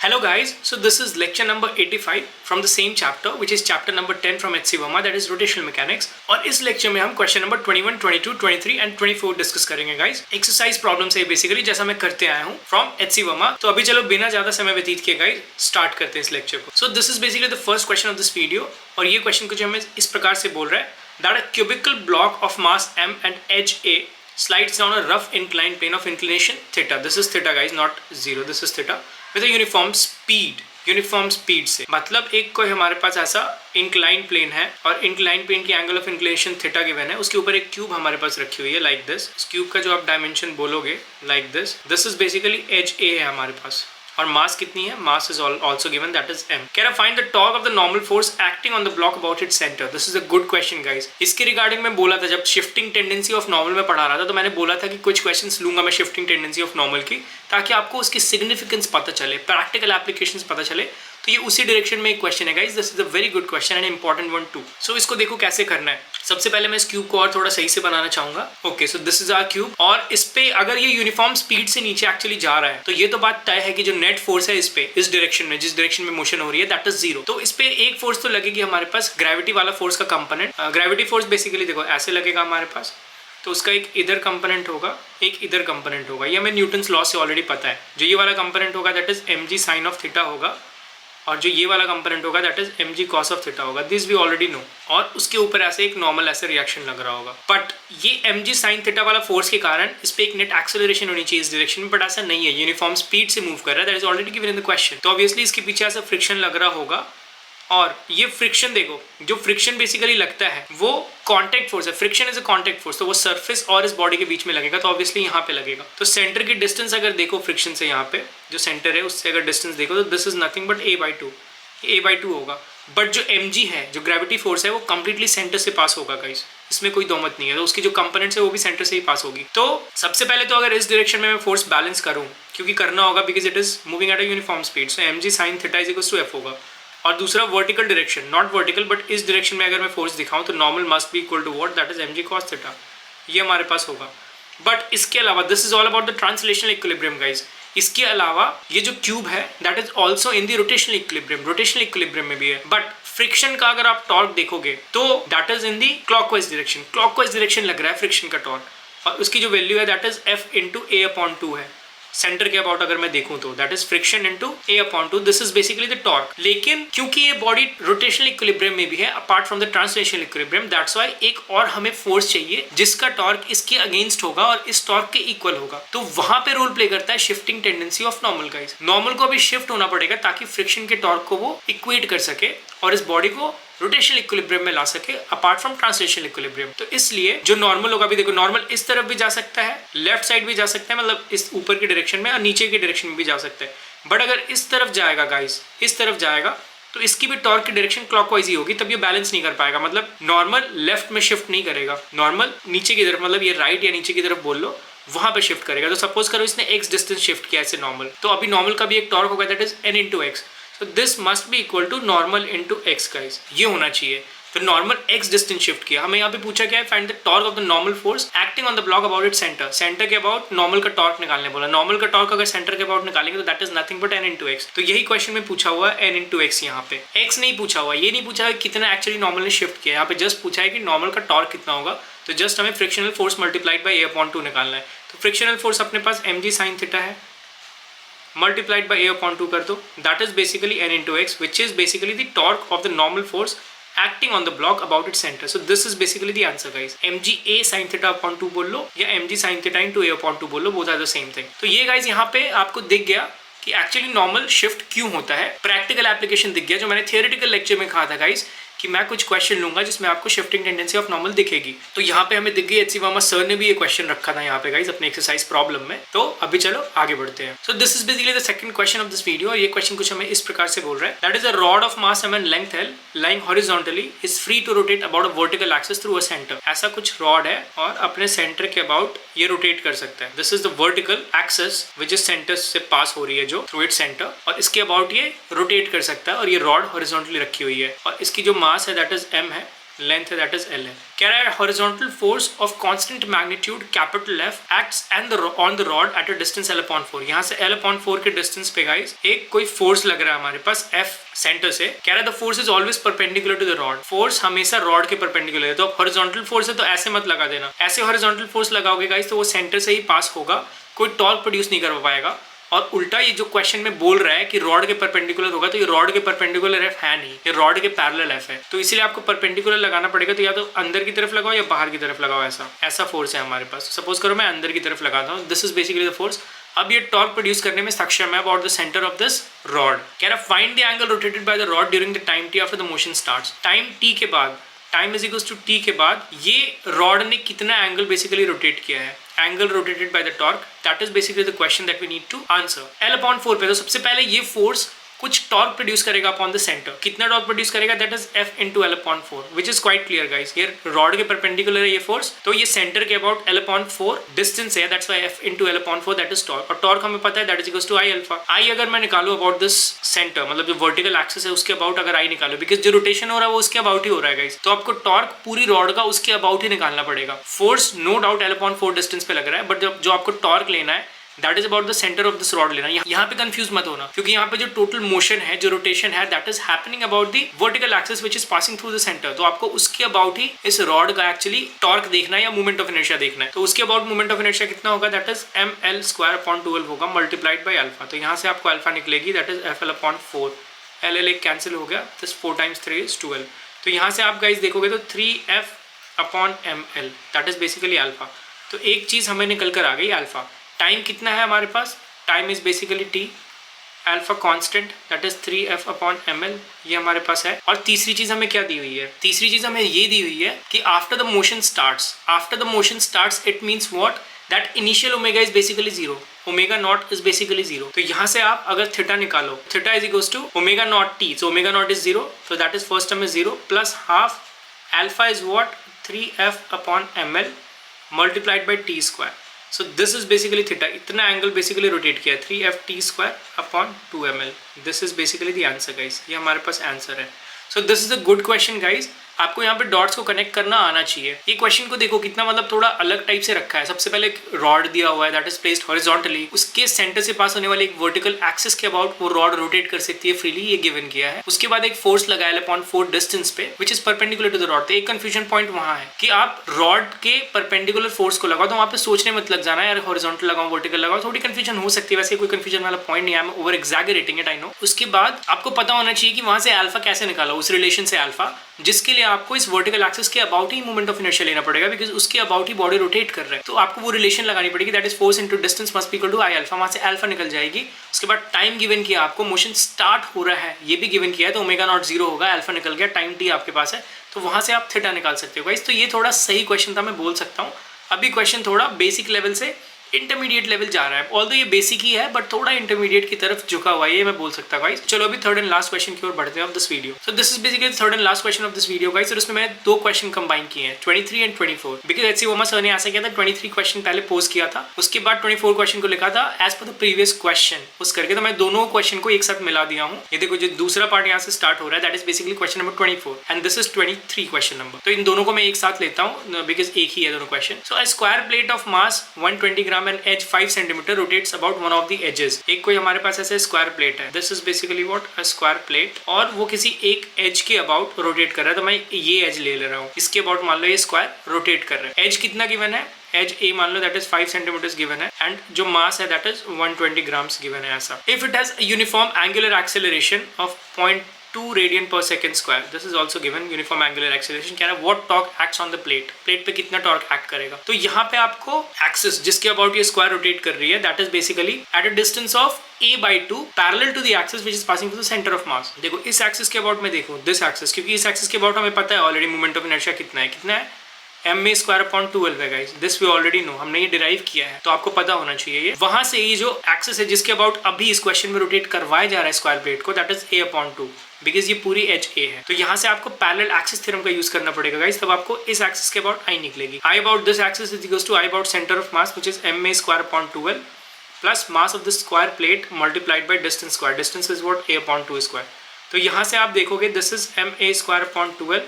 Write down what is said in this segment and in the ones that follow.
Hello guys, so this is lecture number 85 from the same chapter which is chapter number 10 from HC Verma, that is rotational mechanics. और इस lecture में हम question number 21, 22, 23 and 24 discuss करेंगे guys. Exercise problem से basically जैसा मैं करते आया हूँ फ्रॉम HC Verma. तो अभी चलो बिना ज्यादा समय व्यतीत किए गाइस स्टार्ट करते हैं इस लेक्चर को. सो this is basically the first question of this video और ये क्वेश्चन कुछ हमें इस प्रकार से बोल रहा है that a cubical block of mass m and edge a slides down a rough inclined plane of inclination theta. This is theta guys, not 0. This is theta with a uniform speed. Uniform speed से मतलब एक कोई हमारे पास ऐसा incline plane है और incline plane की angle of inclination theta given है. उसके ऊपर एक क्यूब हमारे पास रखी हुई है लाइक दिस. इस क्यूब का जो आप डायमेंशन बोलोगे like this. This is basically edge a है हमारे पास और मास कितनी है. Mass is also given that is m. Can I find the torque of the normal force acting on the block about its centre. This is a good question guys. इसके regarding मैं बोला था जब shifting tendency of normal में पढ़ा रहा था तो मैंने बोला था कि कुछ क्वेश्चंस लूंगा मैं शिफ्टिंग टेंडेंसी ऑफ नॉर्मल की ताकि आपको उसकी सिग्निफिकेंस पता चले, प्रैक्टिकल एप्लीकेशंस पता चले. तो ये उसी डायरेक्शन में एक क्वेश्चन है guys. This is a very good question and important one too. So इसको देखो कैसे करना है. सबसे पहले मैं इस क्यूब को और थोड़ा सही से बनाना चाहूंगा. Okay, so this is our cube और इस पे अगर ये यूनिफॉर्म स्पीड से नीचे एक्चुअली जा रहा है तो ये तो बात तय है कि जो नेट फोर्स है इस पे इस डायरेक्शन में जिस डायरेक्शन में मोशन हो रही है दैट इज 0. तो इस पे एक फोर्स तो लगेगी हमारे पास ग्रेविटी वाला फोर्स का कंपोनेंट. ग्रेविटी फोर्स बेसिकली देखो ऐसे लगेगा हमारे पास. तो उसका एक इधर कंपोनेंट होगा, एक इधर कंपोनेंट होगा. ये हमें न्यूटन्स लॉ से ऑलरेडी पता है. जो ये वाला कंपोनेंट होगा that is mg sine of theta होगा और जो ये वाला कंपोनेंट होगा that is mg cos of theta होगा. This we already know. और उसके ऊपर ऐसे एक नॉर्मल ऐसे रिएक्शन लग रहा होगा. बट ये mg साइन थीटा वाला फोर्स के कारण इस पे एक नेट एक्सेलरेशन होनी चाहिए इस डायरेक्शन में, बट ऐसा नहीं है. यूनिफॉर्म स्पीड से मूव कर रहा है. That is already given in the question. तो ऑब्वियसली इसके पीछे ऐसा फ्रिक्शन लग रहा होगा और ये फ्रिक्शन देखो जो फ्रिक्शन बेसिकली लगता है वो कांटेक्ट फोर्स है. Friction is a contact force. तो वो सरफेस और इस बॉडी के बीच में लगेगा तो ऑब्वियसली यहाँ पे लगेगा. तो सेंटर की डिस्टेंस अगर देखो फ्रिक्शन से यहाँ पे जो सेंटर है उससे अगर डिस्टेंस देखो तो this is nothing but a/2 होगा. बट जो mg है जो ग्रेविटी फोर्स है वो कंप्लीटली सेंटर से पास होगा गाइस. इसमें कोई दो मत नहीं है. तो उसकी जो कंपोनेंट्स है वो भी सेंटर से ही पास होगी. तो सबसे पहले तो अगर इस डायरेक्शन में मैं फोर्स बैलेंस करूँ क्योंकि करना होगा because it is moving at a uniform speed. So mg sine theta is equals to f होगा. और दूसरा vertical direction, not vertical but इस डायरेक्शन में अगर मैं फोर्स दिखाऊं तो normal must be equal to what that is mg cos theta. ये हमारे पास होगा. बट इसके अलावा this is all about the translational equilibrium guys. इसके अलावा ये जो क्यूब है that is also in the rotational equilibrium. Rotational equilibrium में भी है. बट फ्रिक्शन का अगर आप टॉर्क देखोगे तो that is in the clockwise direction. Clockwise direction लग रहा है फ्रिक्शन का टॉर्क और उसकी जो वैल्यू है that is f into a/2 है. सेंटर के अबाउट अगर मैं देखूं तो that is friction into a/2. This is basically the torque. लेकिन क्योंकि ये बॉडी रोटेशनल इक्विलिब्रियम में भी है apart from the translational equilibrium, that's why एक और हमें फोर्स चाहिए जिसका टॉर्क इसके अगेंस्ट होगा और इस टॉर्क के इक्वल होगा. तो वहां पे रोल प्ले करता है shifting tendency of normal guys. Normal को अभी शिफ्ट होना पड़ेगा ताकि फ्रिक्शन के टॉर्क को वो इक्वेट कर सके और इस बॉडी को रोटेशनल इक्विलिब्रियम में ला सके अपार्ट फ्रॉम ट्रांसलेशनल इक्विलिब्रियम. तो इसलिए जो नॉर्मल होगा, अभी देखो नॉर्मल इस तरफ भी जा सकता है, लेफ्ट साइड भी जा सकता है मतलब इस ऊपर की डायरेक्शन में और नीचे की डायरेक्शन में भी जा सकता है. बट अगर इस तरफ जाएगा गाइस, इस तरफ जाएगा तो इसकी भी टॉर्क की डायरेक्शन क्लॉकवाइज ही होगी. तब ये बैलेंस नहीं कर पाएगा. मतलब नॉर्मल लेफ्ट में शिफ्ट नहीं करेगा, नॉर्मल नीचे की तरफ मतलब ये राइट या नीचे की तरफ बोल लो वहां पे शिफ्ट करेगा. तो सपोज करो इसने x डिस्टेंस शिफ्ट किया ऐसे नॉर्मल, तो अभी नॉर्मल का भी एक टॉर्क होगा that is n into x. तो this must be equal to normal into x guys. ये होना चाहिए. तो नॉर्मल x डिस्टेंस शिफ्ट किया. हमें यहाँ पे पूछा क्या है, find the torque of the normal force acting on the block about it centre. Centre के अबाउट नॉर्मल का टॉर्क निकालने बोला. नॉर्मल का टॉर्क अगर सेंटर के अबाउट निकालेंगे तो that is nothing but n into x. तो यही क्वेश्चन में पूछा हुआ है n इंटू एक्स. यहाँ पे x नहीं पूछा हुआ, ये नहीं पूछा है कितना एक्चुअली नॉर्मल ने शिफ्ट किया. यहाँ पे जस्ट पूछा है कि नॉर्मल का टॉर्क कितना होगा. तो जस्ट हमें frictional force multiplied by a/2 निकालना है. तो फ्रिक्शनल फोर्स अपने पास mg साइन थीटा है multiplied by a/2 कर दो. that is basically n into x which is basically the torque of the normal force acting on the block about its center. so this is basically the answer guys. mg a sin theta/2 बोल लो या mg sin theta into a/2 बोल लो, both are the same thing. तो ये guys यहाँ पे आपको दिख गया कि एक्चुअली नॉर्मल शिफ्ट क्यों होता है. प्रैक्टिकल एप्लीकेशन दिख गया. जो मैंने थियोरेटिकल लेक्चर में कहा था गाइज कि मैं कुछ क्वेश्चन लूंगा जिसमें आपको शिफ्टिंग टेंडेंसी ऑफ नॉर्मल दिखेगी. तो यहाँ पे हमें दिख गई. HC Verma सर ने भी ये क्वेश्चन रखा था यहाँ पे गाइज अपने एक्सरसाइज प्रॉब्लम में. तो अभी चलो आगे बढ़ते हैं. सो this is basically the second question of this video. और ये क्वेश्चन कुछ हमें इस प्रकार से बोल रहा है that is a rod of mass m and length l lying horizontally is free to rotate about a vertical axis through a center. ऐसा कुछ रॉड है और अपने सेंटर के अबाउट ये रोटेट कर सकता है. This is the vertical axis which is centre से पास हो रही है जो थ्रू इट सेंटर, और इसके अबाउट ये रोटेट कर सकता है और ये रॉड हॉरिजॉन्टली रखी हुई है और इसकी जो मास है दैट इज m है, लेंथ है दैट इज L है। कह रहा है horizontal force of constant magnitude capital F acts and on the rod eight a distance L/4। यहाँ से L/4 के डिस्टेंस पे गाइस एक कोई फोर्स लग रहा है हमारे पास F सेंटर से। कह रहा है the force is always perpendicular to the rod. Force हमेशा रॉड के परपेंडिकुलर है। तो अब हॉरिजॉन्टल फोर्स है तो ऐसे मत लगा देना, ऐसे हॉरिजॉन्टल फोर्स लगाओगे गाइस तो वो सेंटर से ही पास होगा, कोई टॉर्क प्रोड्यूस नहीं कर पाएगा। और उल्टा ये जो क्वेश्चन में बोल रहा है कि रॉड के परपेंडिकुलर होगा, तो ये रॉड के परपेंडिकुलर एफ है नहीं, ये रॉड के पैरेलल एफ है। तो इसीलिए आपको परपेंडिकुलर लगाना पड़ेगा। तो या तो अंदर की तरफ लगाओ या बाहर की तरफ लगाओ, ऐसा फोर्स है हमारे पास। सपोज करो मैं अंदर की तरफ लगाता हूँ, this is basically the force. अब ये टॉर्क प्रोड्यूस करने में सक्षम है about the centre of this rod. कह रहा find the angle rotated by the rod during the time t after the motion starts. Time t के बाद, time is equals to t के बाद ये रॉड ने कितना एंगल बेसिकली रोटेट किया है, angle rotated by the torque, that is basically the question that we need to answer. L/4 पे तो सबसे पहले ये फोर्स कुछ टॉर्क प्रोड्यूस करेगा अपॉन द सेंटर। कितना टॉर्क प्रोड्यूस करेगा, that is F into L/4, which is quite clear guys. ये रॉड के परपेंडिकुलर है ये फोर्स, तो ये सेंटर के अबाउट L/4 डिस्टेंस है, that's why F into L/4 that is torque. और टॉर्क हमें पता है that is equals to I alpha. I अगर मैं निकालू अबाउट दिस सेंटर, मतलब जो वर्टिकल एक्सिस है उसके अबाउट अगर I निकालू, बिकॉज जो रोटेशन हो रहा है वो उसके अबाउट ही हो रहा है गाइस, तो आपको टॉर्क पूरी रॉड का उसके अबाउट ही निकालना पड़ेगा। Force no doubt L/4 distance पे लग रहा है, बट जो आपको टॉर्क लेना है that is about the centre of this rod लेना। यहाँ पे कंफ्यूज मत होना, क्योंकि यहाँ पे जो टोटल मोशन है, जो रोटेशन है, that is happening about the vertical axis which is passing through the centre. तो आपको उसके अबाउट ही इस रॉड का एक्चुअली टॉर्क देखना है या मूवमेंट ऑफ इनर्शिया देखना है। तो उसके अबाउट मूवमेंट ऑफ इनर्शिया कितना होगा, दैट इज mL² होगा मल्टीप्लाइड बाय अल्फा। तो यहाँ से आपको अल्फा निकलेगी, दैट इज FL/4। L एक कैंसिल हो गया, दिस 4 × 3 = 12। तो यहाँ से आप गाइस देखोगे तो 3F/mL that is basically alpha. तो एक चीज हमें निकल कर आ गई अल्फा। टाइम कितना है हमारे पास, time is basically t, alpha constant that is 3F/mL ये हमारे पास है। और तीसरी चीज हमें क्या दी हुई है, तीसरी चीज हमें ये दी हुई है कि after the motion starts it means what, that initial omega is basically 0, omega naught is basically 0। तो यहाँ से आप अगर थीटा निकालो, theta is equals to omega naught t, so omega naught is 0, so that is first term is 0 plus half alpha is what 3F/mL multiplied by t²। So this is basically theta, इतना angle basically rotate किया 3F/t²/2mL। This is basically the answer guys, ये हमारे पास answer है। सो this is a good question guys. आपको यहाँ पे dots को connect करना आना चाहिए। ये क्वेश्चन को देखो कितना मतलब थोड़ा अलग टाइप से रखा है। सबसे पहले एक रॉड दिया हुआ है दैट इज प्लेस्ड हॉरिजॉन्टली, उसके सेंटर से पास होने वाले एक वर्टिकल एक्सिस के अबाउट वो रॉड रोटेट कर सकती है फ्रीली, ये गिवन किया है। उसके बाद एक फोर्स लगाया L/4 डिस्टेंस पे which is perpendicular to the rod. तो एक कंफ्यूजन पॉइंट वहाँ है कि आप रॉड के परपेंडिकुलर फोर्स को लगाओ, तो वहाँ पे सोचने मत लग जाना यार हॉरिजॉन्टल लगाओ वर्टिकल लगाओ, थोड़ी कंफ्यूजन हो सकती है। वैसे कोई कंफ्यूजन वाला पॉइंट नहीं है, मैं over exaggerating it I know. उसके बाद आपको पता होना चाहिए कि वहाँ से अल्फा कैसे निकाला, उस रिलेशन से अल्फा, जिसके लिए आपको इस वर्टिकल एक्सिस के about he moment of inertia लेना पड़ेगा, बिकॉज उसके अबाउट ही बॉडी रोटेट कर रहा है। तो आपको वो रिलेशन लगानी पड़ेगी, that is force into distance must be equal to I alpha. वहां से अल्फा निकल जाएगी। उसके बाद टाइम गिवन किया आपको, मोशन स्टार्ट हो रहा है ये भी गिवन किया है, तो ओमेगा नॉट 0 होगा, अल्फा निकल गया, टाइम टी आपके पास है, तो वहां से आप थीटा निकाल सकते हो गाइस। तो ये थोड़ा सही क्वेश्चन था, मैं बोल सकता हूँ। अभी क्वेश्चन थोड़ा बेसिक लेवल से इंटरमीडिएट लेवल जा रहा है, ऑल्दो ये बेसिक ही है बट थोड़ा इंटरमीडिएट की तरफ झुका हुआ है, ये मैं बोल सकता हूँ गाइस। चलो अभी थर्ड एंड लास्ट क्वेश्चन की ओर बढ़ते हैं of this video. So this is basically third and last question of this video guys. और उसमें मैंने 2 क्वेश्चन कंबाइन किए हैं, 23 and 24, because HC Verma sir ने ऐसा किया था, 23 क्वेश्चन पहले पोज किया था, उसके बाद 24 क्वेश्चन को लिखा था as per the previous question उस करके। तो मैं दोनों क्वेश्चन को एक साथ मिला दिया हूँ। ये देखो जो दूसरा पार्ट यहाँ से स्टार्ट हो रहा है that is basically question number 24 and this is 23 question number. तो इन दोनों को मैं एक साथ लेता हूँ बिकॉज एक ही है दोनों question. So a square plate of mass 120 gram and edge 5 centimetre rotates about one of the edges. एक कोई हमारे पास ऐसे स्क्वायर प्लेट है, this is basically what a square plate, और वो किसी एक एज के अबाउट रोटेट कर रहा है। तो मैं ये एज ले रहा हूँ, इसके अबाउट मान लो ये स्क्वायर रोटेट कर रहा है। एज कितना गिवन है, एज ए मान लो दैट इज 5 सेंटीमीटर्स गिवन है, एंड जो मास है दैट इज 120 ग्राम्स गिवन है ऐसा। If it has uniform angular acceleration of 0.2 radian per second square, this is also given uniform angular acceleration. क्या है, what torque acts on the plate, plate पे कितना torque act करेगा। तो यहाँ पे आपको एक्सिस जिसके अबाउट ये स्क्वायर रोटेट कर रही है that is basically at a distance of a/2 parallel to the axis which is passing through the centre of mass. देखो इस एक्सिस के अबाउट में देखो दिस एक्सिस, क्योंकि इस एक्सिस के अबाउट हमें पता है ऑलरेडी मोमेंट ऑफ इनर्शिया कितना है ma²/12 है guys, this we already know, हमने ये डिराइव किया है, तो आपको पता होना चाहिए ये। वहां से ये जो एक्सिस है जिसके अबाउट अभी इस क्वेश्चन में रोटेट करवाया जा रहा है स्क्वायर प्लेट को, दैट इज a/2 बिकॉज ये पूरी एज ए है। तो यहाँ से आपको पैरेलल एक्सिस थ्योरम का यूज करना पड़ेगा गाइस, तब आपको इस एक्सिस के अबाउट आई निकलेगी। I about this axis is equals to I about centre of mass which is ma²/12 plus mass of the square plate multiplied by distance square, distance is what a/2 square. तो यहाँ से आप देखोगे this is ma²/12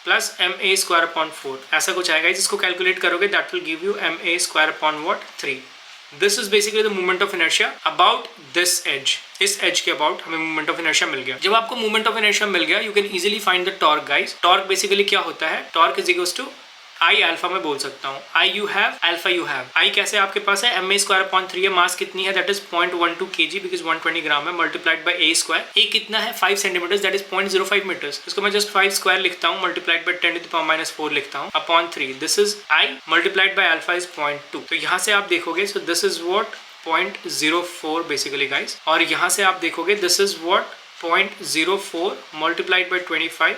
plus ma square upon 4, ऐसा कुछ आएगा। जिसको calculate करोगे that will give you ma square upon what 3। This is basically the moment of inertia about this as. इस एज के अबाउट हमें मोमेंट ऑफ इनर्शिया मिल गया। जब आपको मोमेंट ऑफ इनर्शिया मिल गया, you can easily find the torque guys. Torque basically क्या होता है? Torque is equals to I alpha में बोल सकता हूँ। I you have, alpha you have. I कैसे आपके पास है? ma स्क्वायर अपॉन 3 है। मास कितनी है? दैट इज 0.12 kg बिकॉज 120 ग्राम है, multiplied by a square. a कितना है? 5 सेंटीमीटर, दैट इज 0.05 मीटर्स। इसको मैं जस्ट 5 स्क्वायर लिखता हूँ, मल्टीप्लाइड बाय 10⁻⁻4 लिखता हूँ upon 3। This is i multiplied by alpha is 0.2। तो यहाँ से आप देखोगे, सो this is what 0.04 basically guys. और यहाँ से आप देखोगे this is what 0.04 multiplied by 25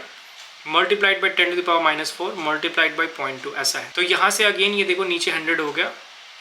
multiplied by 10⁻⁻4 multiplied by 0.2, ऐसा है। तो यहाँ से अगेन ये देखो नीचे 100 हो गया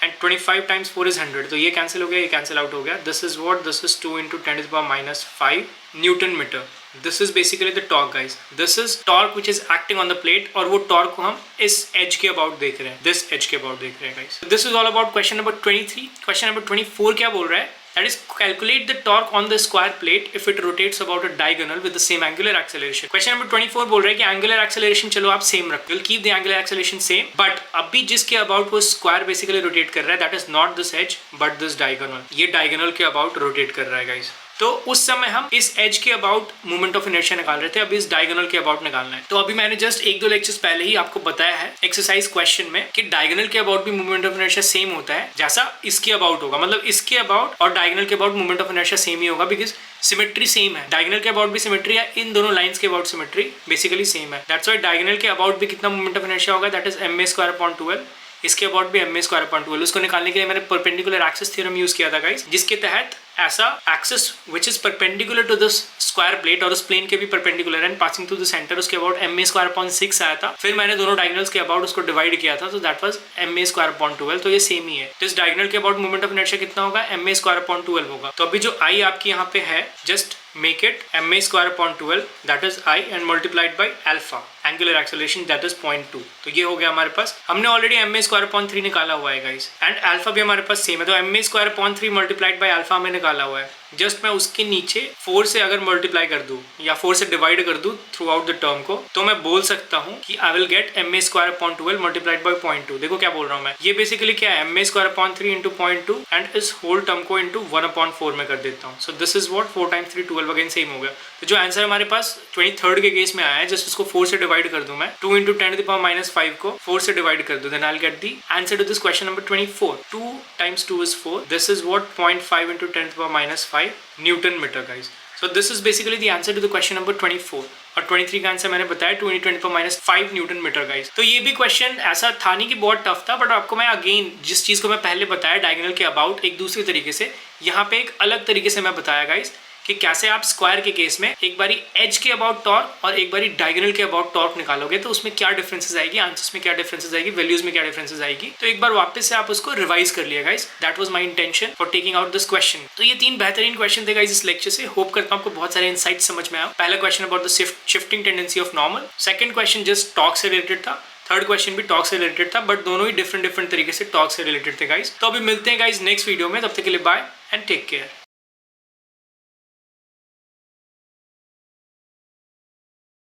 एंड 25 टाइम्स 4 इज 100, तो ये कैंसिल हो गया, ये कैंसिल आउट हो गया। This is what, this is 2 × 10⁻⁵ newton metre. This is basically the torque guys. This is torque which is acting on the plate, और वो टॉर्क को हम इस एज के अबाउट देख रहे हैं, दिस एज के अबाउट देख रहे हैं guys. This is all about question number 23। Question number 24 क्या बोल रहा है? That is, calculate the torque on the square plate if it rotates about a diagonal with the same angular acceleration. Question number 24 बोल रहा है कि angular acceleration चलो आप same रखो, you'll keep the angular acceleration same, but अभी जिसके about वो square basically rotate कर रहा है, that is not this edge but this diagonal. ये diagonal के about rotate कर रहा है guys। तो उस समय हम इस एज के अबाउट मोमेंट ऑफ इनर्शिया निकाल रहे थे, अभी इस डायगोनल के अबाउट निकालना है। तो अभी मैंने जस्ट 1-2 लेक्चर्स पहले ही आपको बताया है एक्सरसाइज क्वेश्चन में कि डायगोनल के अबाउट भी मोमेंट ऑफ इनर्शिया सेम होता है जैसा इसके अबाउट होगा। मतलब इसके अबाउट और डायगोनल के about moment of inertia same ही होगा बिकॉज सिमेट्री सेम है। डायगोनल के अबाउट भी सिमेट्री है, इन दोनों लाइंस के अबाउट सिमेट्री बेसिकली सेम है। दैट्स व्हाई डायगोनल के अबाउट भी कितना मोमेंट ऑफ इनर्शिया होगा, that is ma square upon 12। इसके अबाउट भी ma स्क्वायर अपॉन 12। उसको निकालने के लिए मैंने परपेंडिकुलर एक्सिस थ्योरम यूज किया था गाइस, जिसके तहत ऐसा axis which is perpendicular to this square plate और उस प्लेन के भी perpendicular and passing through the centre, उसके अबाउट ma स्क्वायर अपॉन 6 आया था। फिर मैंने दोनों डायगोनल्स के अबाउट उसको डिवाइड किया था, तो that was ma square upon 12। तो ये सेम ही है। तो इस डायगोनल के अबाउट मोमेंट ऑफ इनर्शिया कितना होगा? ma स्क्वायर अपॉन 12 होगा। तो अभी जो i आपकी यहाँ पे है, just make it ma square upon 12 that is I and multiplied by alpha angular acceleration that is 0.2। तो ये हो गया हमारे पास। हमने ऑलरेडी ma स्क्वायर अपॉन 3 निकाला हुआ है गाइस एंड अल्फा भी हमारे पास सेम है, तो ma square upon 3 multiplied by alpha में निकाला हुआ है। जस्ट मैं उसके नीचे 4 से अगर मल्टीप्लाई कर दूं या 4 से डिवाइड कर दूं थ्रू आउट द टर्म को, तो मैं बोल सकता हूं कि आई will gate ma square upon 12 multiplied by 0.2। देखो क्या बोल रहा हूं मैं, ये बेसिकली क्या है, ma square upon 3 into 0.2 and इस होल टर्म को इंटू 1/4 में कर देता हूँ। सो this is what 4 × 3 12 again same हो गया। तो जो आंसर हमारे पास 23rd के केस में आया है, जस्ट उसको 4 से डिवाइड कर दूं मैं, 2 × 10⁻⁵ को 4 से डिवाइड कर दूं, then I will get the answer to this question number 24। 2 × 2 is 4। This is what 0.5 × 10⁻⁵ newton metre guys. So this is basically the answer to the question number 24। और 23 का आंसर मैंने बताया 2 × 10⁻⁵ न्यूटन मीटर गाइस। तो ये भी question ऐसा था नहीं कि बहुत टफ था, बट आपको मैं अगेन जिस चीज को मैं पहले बताया डायगोनल के अबाउट एक दूसरे तरीके से, यहाँ पे एक अलग तरीके से मैं बताया गाइस कि कैसे आप स्क्वायर के केस में एक बारी एज के अबाउट टॉर्क और एक बारी डायगोनल के अबाउट टॉर्क निकालोगे तो उसमें क्या डिफरेंसेस आएगी, आंसर्स में क्या डिफरेंसेस आएगी, वैल्यूज में क्या डिफरेंसेस आएगी। तो एक बार वापस से आप उसको रिवाइज कर लिया guys. That was my intention for taking out this question. तो ये 3 बेहतरीन क्वेश्चन थे गाइस इस लेक्चर से। होप करता हूं आपको बहुत सारे इनसाइट समझ में आया। पहला question about the shifting tendency of normal, second question just torque से रिलेटेड था, थर्ड क्वेश्चन भी टॉर्क से रिलेटेड था, बट दोनों ही डिफरेंट तरीके से टॉर्क से रिलेटेड थे गाइस। तो अभी मिलते हैं गाइस नेक्स्ट वीडियो में, तब तक के लिए बाय एंड टेक केयर।